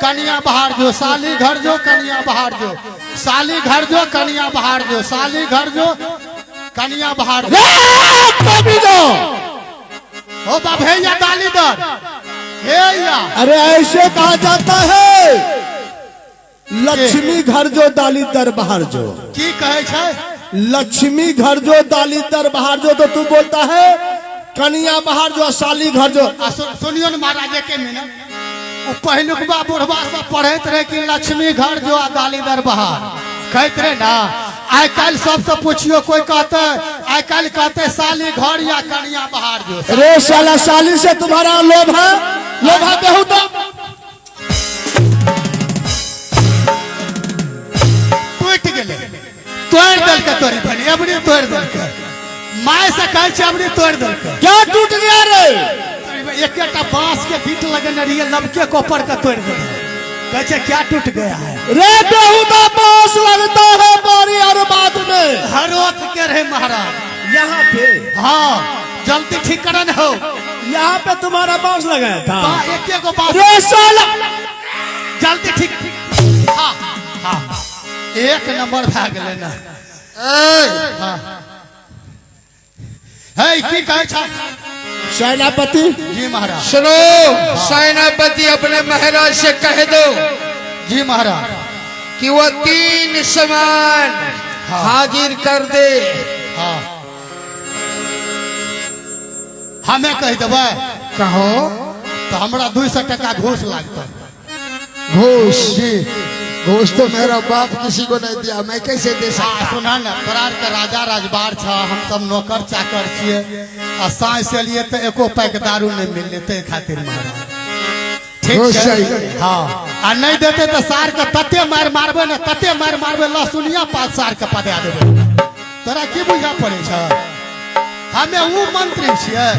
कनिया बाहर जो, साली घर जो कनिया बाहर जो, साली घर जो कनिया बाहर जो, साली घर जो कनिया बाहर जो। ओ भैया दालीदार या। अरे ऐसे कहा जाता है, लक्ष्मी घर जो दालीदार बाहर जो। की कहे छे? लक्ष्मी घर जो दालीदार बाहर जो, तो तू बोलता है कनिया बाहर जो साली घर जो। सुनियो न महाराज के मिनट, पहलुकबा बुढ़बा सब पढ़त रहे कि लक्ष्मी घर जो दालीदार बाहर कहते रहे ना। आई कल सबसे पूछियो, कोई कहते आई कल कहते साली घर या कनिया बाहर जो। अरे साला साली से तुम्हारा लोभ है, लोभ है बेहू तो टूट गेले, तोड़ दल के तोरी बनी अबनी तोड़ दल के माय से कह छे अबनी तोड़ दल के। क्या टूट गया रे? एक बांस के बीट लगने रही लबके कोपर का तोड़ दे। कहते क्या टूट गया है रे? बेहू तो बांस लगता है बारी और बाद में हरोत के रहे महाराज यहाँ पे। हाँ जल्दी ठीक करन हो। यहाँ पे तुम्हारा बांस लगाया था। एक को बांस रे साला जल्दी ठीक। हाँ हाँ एक नंबर भाग लेना। है की कहे छा सेनापति जी महाराज। सुनो, सेनापति अपने महाराज से कह दो जी महाराज कि वो 3 सामान हाजिर कर दे। हाँ हमें कह देवे कहो तो हमरा 200 टका घूस लागत। घूस? जी घूस तो मेरा बाप किसी को नहीं दिया, मैं कैसे दे सकता? सुना न, तोरार के राजा राजबार छ, हम सब नौकर चाकर छिए। आ साँझ से लिए तो एको पैक दारू नहीं मिल लेते खातिर महाराज। ठीक है हाँ। आ नहीं देते तो सार के तते मार मारबे न, तते मार मारबे लहसुनिया पात सार के पदा देबे। तोरा की बुझा पड़े छ? हमें वो मंत्री छिए,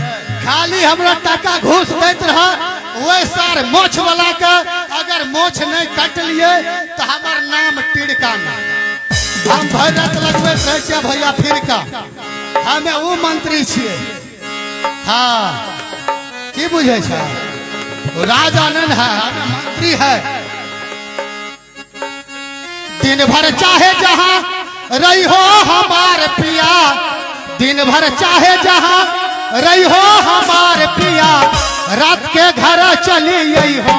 खाली हमरा टका घूस दैत रह। वही सार मोछ वाला के अगर मोछ नहीं काट लिए तो हमार नाम टिड़का नहीं। हम भैरत लगबे रहे छिए भैया फिर का। हमें वो मंत्री छिए। हाँ की बुझे छ? राजा नहीं है, हमें मंत्री है। दिन भर चाहे जहां रही हो हमार पिया, दिन भर चाहे जहां रही हो हमार पिया, रात के घर चली यही हो।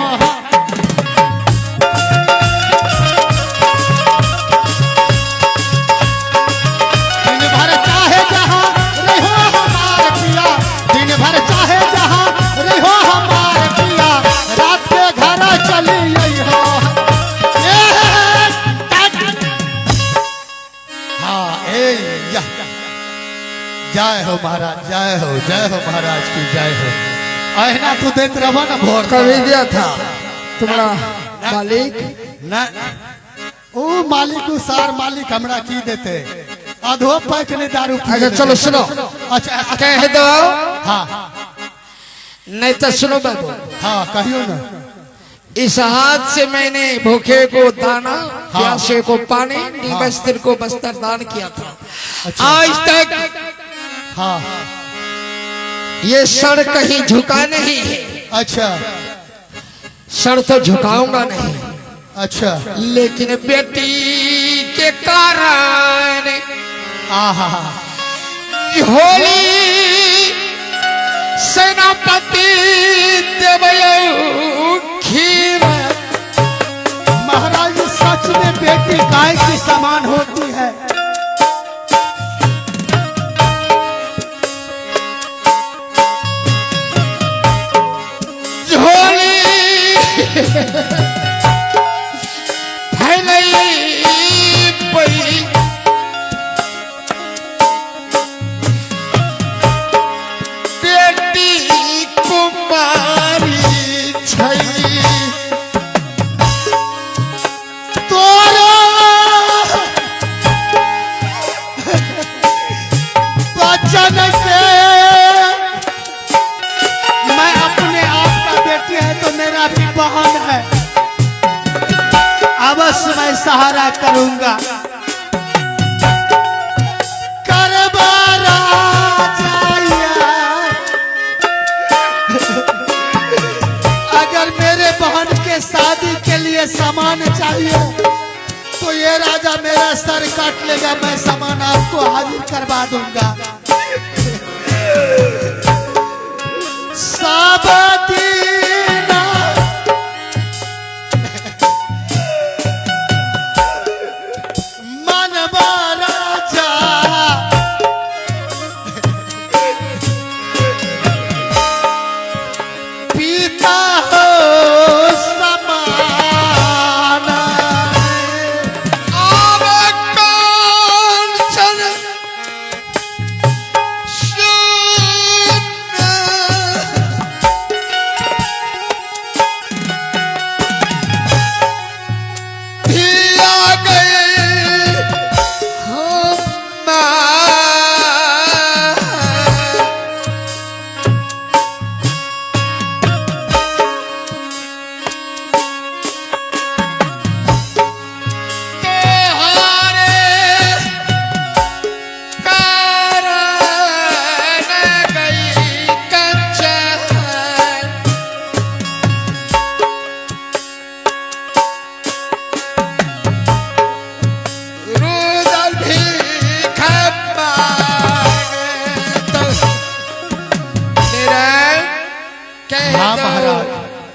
दिन भर चाहे जहां रही हो हमार पिया, दिन भर चाहे जहां रही हो हमार पिया, रात के घर चली यही हो। हाँ जय हो महाराज, जय हो महाराज की जय हो। अहना तू देते रहो ना भोर कभी दिया था तुम्हारा मालिक? न ओ मालिक सार मालिक हमरा की देते अधो पैक ने दारू। अच्छा चलो सुनो। अच्छा कह दो। हाँ नहीं तो सुनो बाबू। हाँ कहियो ना। इस हाथ से मैंने भूखे को दाना, प्यासे को पानी, निबस्तर को बस्तर दान किया था। अच्छा। आज तक हाँ ये सर कहीं झुका नहीं है। अच्छा सर तो झुकाऊंगा नहीं। अच्छा लेकिन बेटी के कारण आहा होली सेनापति देवयऊ खीर। महाराज सच में बेटी गाय की समान होती है। बेटी कुमारी छई तोरा बचन से मैं अपने आप का बेटी है तो मेरा भी बहन है। अवश्य मैं सहारा करूंगा। करबारा जाइए अगर मेरे बहन के शादी लिए सामान चाहिए तो ये राजा मेरा सर काट लेगा, मैं सामान आपको हाजिर करवा दूंगा। साबतीना मनवा राजा पीता हो समान आवे कांचन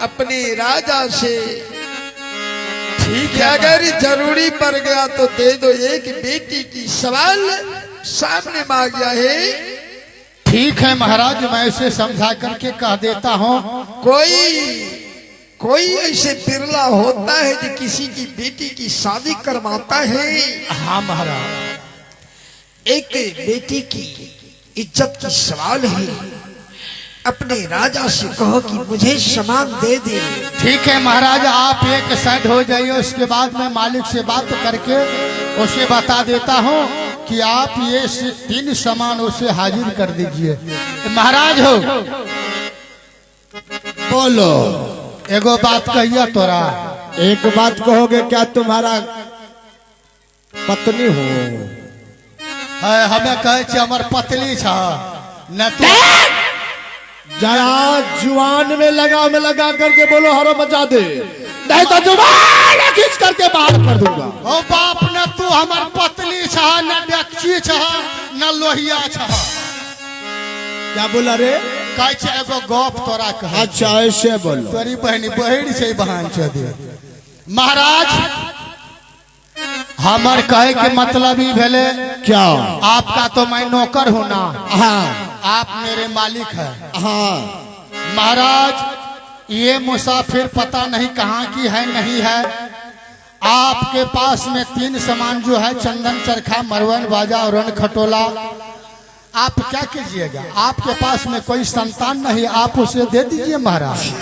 अपने राजा से ठीक कि है। अगर जरूरी पड़ गया तो दे दो। एक बेटी की सवाल सामने मांगा है। ठीक है महाराज, मैं इसे समझा करके कह देता हूँ। कोई ऐसे बिरला होता है जो किसी की बेटी की शादी करवाता है। हाँ महाराज, एक बेटी की इज्जत की सवाल है। अपने राजा से कहो कि मुझे सामान दे दे। ठीक है महाराज, आप एक साइड हो जाइए, उसके बाद मैं मालिक से बात करके उसे बता देता हूँ कि आप ये 3 सामान उसे हाजिर कर दीजिए। महाराज हो, बोलो। एगो बात कहिए तोरा। एक बात कहोगे, क्या तुम्हारा पत्नी हो? है, हमें कहे छी हमर पतली छ न तू। जरा जुआन में लगा करके बोलो, हरो मचा दे, नहीं तो जुबान खींच करके बाहर कर दूंगा। ओ बाप, न तू हमर पतली छ, न डेक्ची छ, न लोहिया छ। क्या बोला रे? कहे छी एगो गप तोरा कहे। अच्छा ऐसे बोलो। तोरी बहनी बहन से बहन छ दे। महाराज, हमर कहे के मतलब ही भेले, क्या? आपका तो मैं नौकर हूं ना, हाँ आप मेरे मालिक हैं। हाँ। महाराज, ये मुसाफिर पता नहीं कहाँ की है नहीं है। आपके पास में 3 सामान जो है, चंदन चरखा, मरवन बाजा और रण खटोला, आप क्या कीजिएगा? आपके पास में कोई संतान नहीं, आप उसे दे दीजिए महाराज।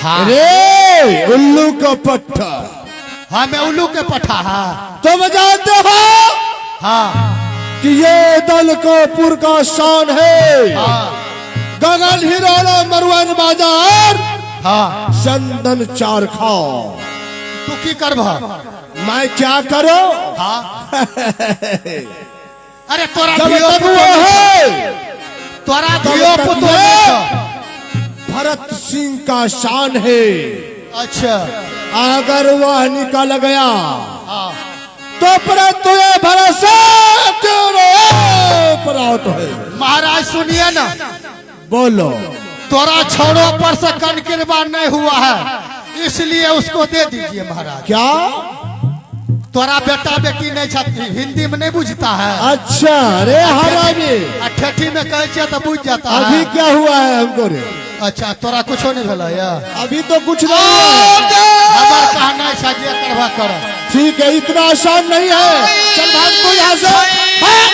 हाँ रे उल्लू का पट्टा, हाँ, मैं उल्लू के पठा। हाँ तुम जानते हो हाँ कि ये दल कापुर का शान है। हाँ गगन हिरोला मरवन बाजार, हाँ, चंदन चारखा। तू की करब? मैं क्या करो? हाँ अरे तोरा जब धियो तक वो पुतो नहीं है, छ। तोरा तब धियो तक पुतो ये नहीं छ। भरत सिंह का शान है। अच्छा अगर वह निकल गया हाँ, तो पर तुझे भरोसा प्राप्त है। महाराज सुनिए ना, बोलो। तोरा छोड़ो पर से कनकिरबा नहीं हुआ है, इसलिए उसको दे दीजिए महाराज। क्या? तोरा बेटा बेटी नहीं छथी, हिंदी में नहीं बुझता है। अच्छा रे हरामी, ठेठी में कहे छिए तो बुझ जाता है। अभी क्या हुआ है हमको रे? अच्छा, तोरा कुछ नहीं भेला या? अभी तो कुछ नहीं है। हमार कहना है जे करवा कर। ठीक है, इतना आसान नहीं है। चल भाग तू यहाँ से। भाग।